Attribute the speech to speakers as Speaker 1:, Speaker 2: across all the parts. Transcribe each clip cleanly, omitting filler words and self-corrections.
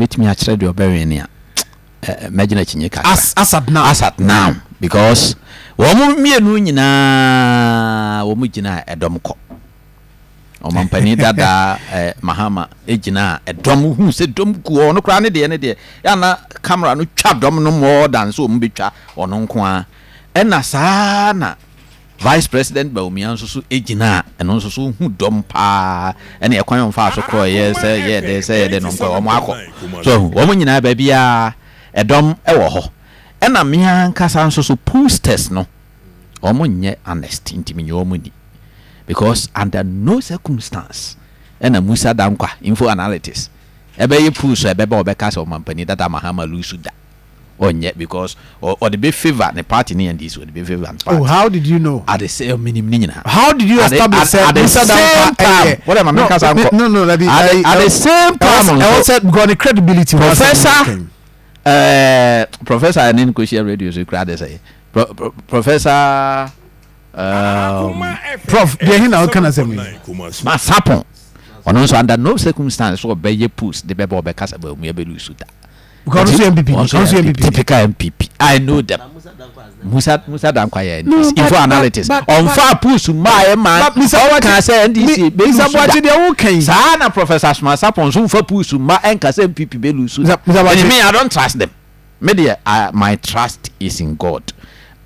Speaker 1: bit me a trade your berry near. Imagine a chinyaka.
Speaker 2: As at now.
Speaker 1: Because me and Nuna Womujina a domco. O Mampani Dada Mahama Ejina a drum who said Domku no cranny the end day. Yana camera no chap dom no more than so mbicha or non qua. And Nasana Vice President Baumian so Ejina and also so who dompa and a coin fast so call yes, they say they don't go Marco. So woman in a baby a dom ewo. And a mere Cassan so posters no. Omonye honest intimate money. Because under no circumstance, and a Musa Damqua info analytics. Ebe you push a bebe or becas or company that Mahama Lusuda. Or yet because or the big favor the party near this would be favor.
Speaker 2: Oh, how did you know?
Speaker 1: At the same minimum.
Speaker 2: How did you establish
Speaker 1: at the same time? What am I
Speaker 2: no, at
Speaker 1: the same time.
Speaker 2: I also got the credibility.
Speaker 1: Professor I didn't share radio so crowd say. Professor
Speaker 2: Prof, how can I say
Speaker 1: Masapon. On also under no circumstance or be push the bebo because about me be lose that.
Speaker 2: Because MPP,
Speaker 1: typical MPP. I know them. Musa Damkwaya info analytics. On far push my man. Mr. Can say NDC.
Speaker 2: Mr. Boakye they okay.
Speaker 1: Sana Professor Masapon so for push my and can say MPP be lose. Me I don't trust them. Media my trust is in God.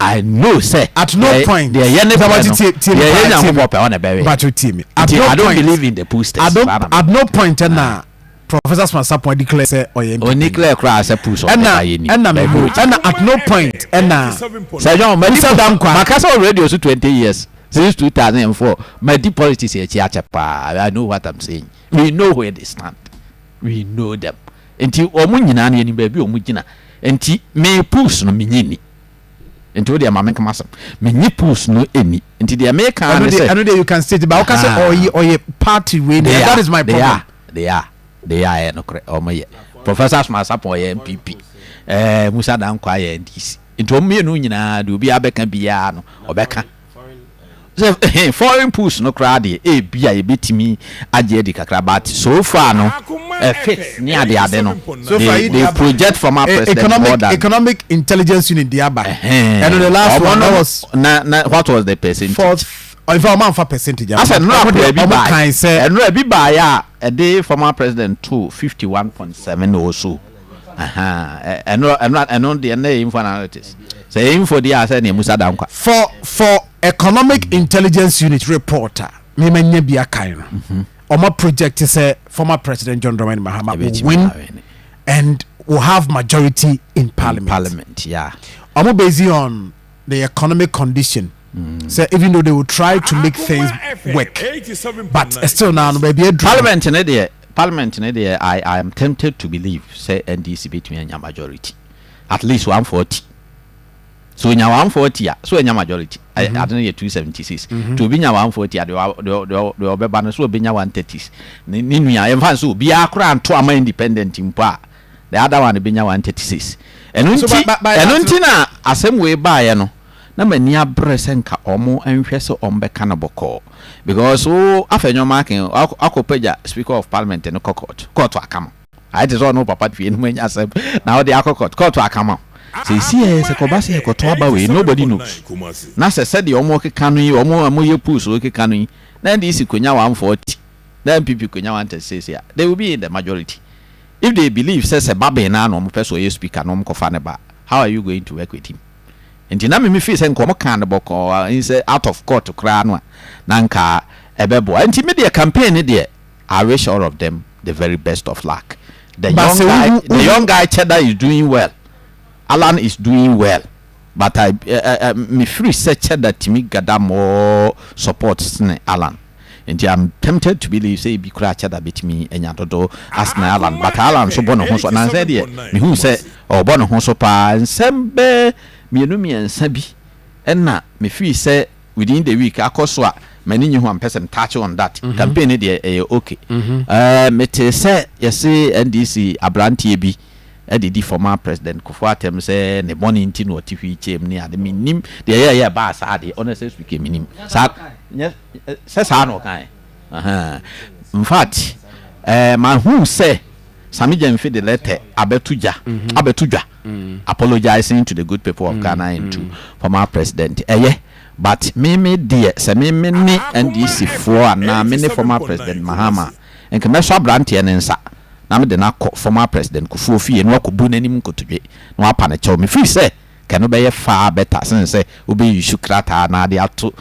Speaker 1: I know, say
Speaker 2: at no point.
Speaker 1: I don't believe in the posters.
Speaker 2: At no point, Professor Smasapo declare say
Speaker 1: only clear crash a push.
Speaker 2: And at no point,
Speaker 1: Sir John, my castle radio 20 years since 2004. My deep politics here, I know what I'm saying. We know where they stand. We know them. Until Omunina and baby Omujina, and may push no minini. Into the American master, many pools no any into the American. I
Speaker 2: know that you can state it, but or a party way. That is my problem.
Speaker 1: They are no correct. Oh my, Professor Smasapo MPP, Musa Damkwaya DC. Into me no nyina do be abeka biano obeka. Foreign pools no crowd bia e betimi agye di kakra but so far no fix near the adeno so far they project from our president
Speaker 2: economic intelligence unit diaba and the last one was
Speaker 1: what was the percentage
Speaker 2: if a man for percentage
Speaker 1: I said no be buy ya a day former president 51.7 or so and on the name for analytics saying for the answer Musa Damkwa
Speaker 2: for economic intelligence unit reporter me manya bia kan Oma project say former president John Dramani Mahama will win and will have majority in parliament.
Speaker 1: Yeah.
Speaker 2: Oma based on the economic condition. So even though they will try to make things work, but still now maybe
Speaker 1: parliament in there. I am tempted to believe say NDC between a majority, at least 140. So in 140, so in your majority, I don't know 276. To be 140, the Obama so be 130s. Ninuya, and so be a crown to a independent in pa. The other one be 136. And untina, a same way by no. Number near Bresenka Omo and Fesso Ombe Cannabocor. Because after your marking, Akopeja, Speaker of Parliament and court to Akoma. I just don't know Papa when I said now the court to Akoma. So see as a Kobasi Kotoba way, nobody knows. Nasa said the Omo Canui, Omo Amoya Pus, Oke Canui, then this is Kunya 140. Then people Kunya want to say, they will be in the majority. If they believe, says a baby and no person you speak and Kofaneba, how are you going to work with him? And Tinami me face and Komo Cannabocor is out of court to Cranwa, Nanka, Ebebo, and Timedia campaign there. I wish all of them the very best of luck. The young guy Cheddar is doing well. Alan is doing well, but I me free such that to me gather more support than Alan. And I'm tempted to believe say be cracher that bit me and Yatodo as Alan, but Alan so bono hoso and I said yeah, me who say or bono hoso pa and sembe me no me and sabi and na me free say within the week akoswa many new one person touch on that campaign there okay. Me te say yes say NDC abrantie bi the former President Kuffour tem say ne money into no TV chem near the minim the ba sa de honestly speaking minim sa say sa no kan in fact man who say Sami Jemfi the letter abetuja apologizing to the good people of Ghana and to former president but me dear se me ne NDC for na me ne former president Mahama enke me so abrante ne nsa na me de na former president Kuffour fie no akobu nanim kotodwe na apa na chew me free say kanu be far better since say obi issue krata na de ato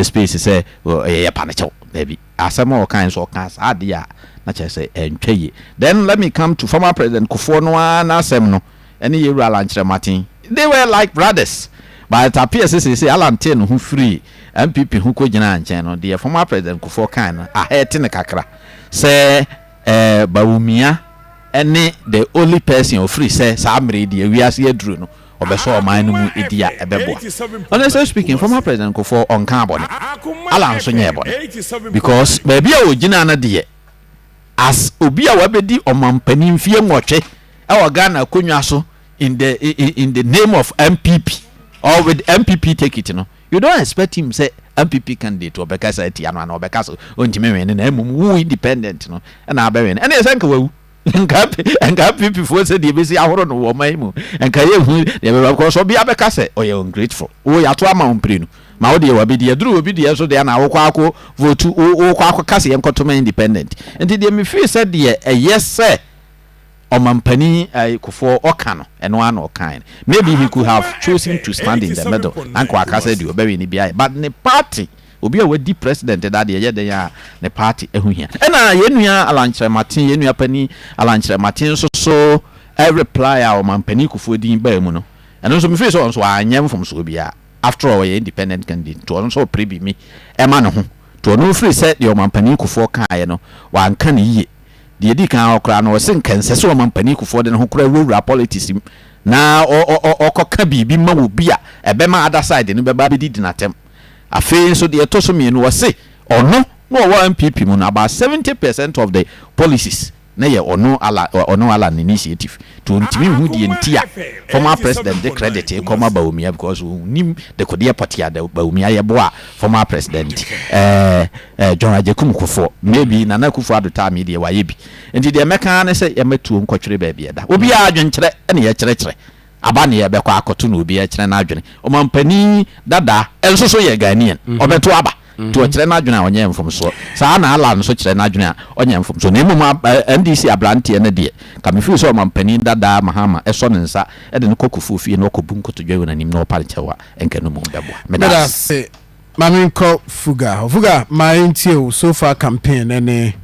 Speaker 1: space say ye pa na chew baby asema o kan so kan sa de a na che say entweye. Then let me come to former president Kuffour no na asem no ene ye rura lanchere Martin. They were like brothers, but it appears say Alante no who free MPP who ko gina anchen no the former president Kuffour kan a hete ne kakra say Bawumia ene the only person who free say sa amre de wiase aduru no obeso oman no mu edia ebeboa. Honestly speaking, former president Kuffour on kan bone ala nso nye bone because baby a ogina na de as obi a wabedi omampani mfie nwotwe e Ghana konwa so in the name of MPP or with MPP take it no, you don't expect him say MPP candidate or because etiano na obeka ontime wen na emum wu independent no na abawen and yes anka wawu nka MPP for say the besi ahoro no wo man mu nka ye hu the because obi abeka say oh you ungrateful oh ya to ama umpre no ma wo de wabi de duru obi de so de na wo kwako vote wo kwako kase ye nkoto independent and the me feel said the yes sir Omampani Kuffour Okano and one or kind. Maybe he could have chosen to stand in the middle. Uncle Akasa do very ni but the party will be a deep president that they are the party. And yenuya Alanche Martin, yenuya penny Alanche Martin so every reply our Omampani Kuffour din bemuno. And also me face on so I am from Subia. After all, independent candidate to also prebe me. Emano to no free set the Omampani Kuffour kayano one can ye. The edika okra no sen kanse so Omampani Kuffour de ho kra wura politics na okoka bibi ma wo bia ebema other side no beba bi di natem afi so de etoso me no wose ono no wo MPP mu na about 70% of the policies na ye ono ala initiative to ntimi hu de ntia former president the credit e koma Bawumia because nim the kodia party ada Bawumia ye boa former president John Kuffour maybe Nana Kuffour at time de wa ye bi enti de meka na say ye metu nkotwere ba bia da obi a adwenkyere ene ye kyerɛkyerɛ aba ne ye bekɔ akoto na obi a kyerɛ na adwene Omampani dada enso so ye Ghanaian obeto aba to kyerɛ na adwene a onye mfom so saa na ala no so kyerɛ na adwene a onye mfom so na emu NDC abrante ne de ka me feel so Omampani dada Mahama eso ne nsa e de ne Kuffour fie na okobu nkotodwa na nim na opare kyewa enka no mu beboa me da
Speaker 2: Maminko Fuga my intio so far campaign ene